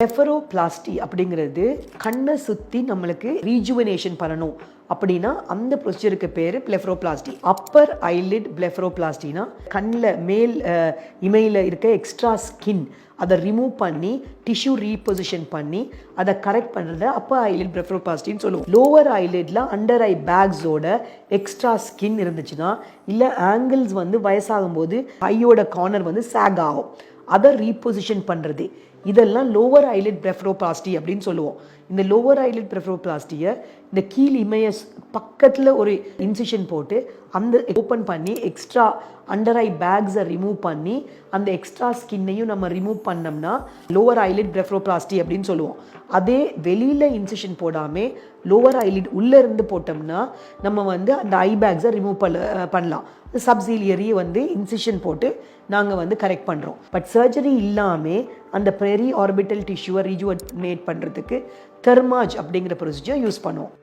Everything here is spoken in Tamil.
பிளெஃபரோபிளாஸ்டி அப்படிங்கிறது கண்ணை சுற்றி நம்மளுக்கு ரீஜுவனேஷன் பண்ணணும் அப்படின்னா அந்த ப்ரொசீஜருக்கு பேர் பிளெஃபரோபிளாஸ்டி. அப்பர் ஐலிட் பிளெஃபரோபிளாஸ்டினா கண்ணில் மேல் இமையில் இருக்க எக்ஸ்ட்ரா ஸ்கின் அதை ரிமூவ் பண்ணி டிஷ்யூ ரீபொசிஷன் பண்ணி அதை கரெக்ட் பண்ணுறத அப்பர் ஐலிட் பிளெஃபரோபிளாஸ்டின்னு சொல்லுவோம். லோவர் ஐலிட்ல அண்டர் ஐ பேக்ஸோட எக்ஸ்ட்ரா ஸ்கின் இருந்துச்சுன்னா இல்லை ஆங்கிள்ஸ் வயசாகும் போது ஐயோட கார்னர் சாக் ஆகும், அதை ரீபொசிஷன் பண்ணுறது, இதெல்லாம் லோவர் ஐலிட் பிளெஃபரோபிளாஸ்டி அப்படின்னு சொல்லுவோம். இந்த லோவர் ஐலிட் பிளெஃபரோபிளாஸ்டியை இந்த கீழ் இமைய பக்கத்தில் ஒரு இன்சிஷன் போட்டு அந்த ஓப்பன் பண்ணி எக்ஸ்ட்ரா அண்டர் ஐ பேக்ஸை ரிமூவ் பண்ணி அந்த எக்ஸ்ட்ரா ஸ்கின்னையும் நம்ம ரிமூவ் பண்ணோம்னா லோவர் ஐலிட் பிளெஃபரோபிளாஸ்டி அப்படின்னு சொல்லுவோம். அதே வெளியில் இன்சிஷன் போடாமல் லோவர் ஐலிட் உள்ளே இருந்து போட்டோம்னா நம்ம அந்த ஐ பேக்ஸை ரிமூவ் பண்ணலாம். சப்சீலியரி இன்சிஷன் போட்டு நாங்கள் கரெக்ட் பண்ணுறோம். பட் சர்ஜரி இல்லாமல் அந்த பெரி ஆர்பிட்டல் டிஷ்யூவை ரீஜுவனேட் பண்ணுறதுக்கு தெர்மாஜ் அப்படிங்கிற ப்ரொசீஜர் யூஸ் பண்ணுவோம்.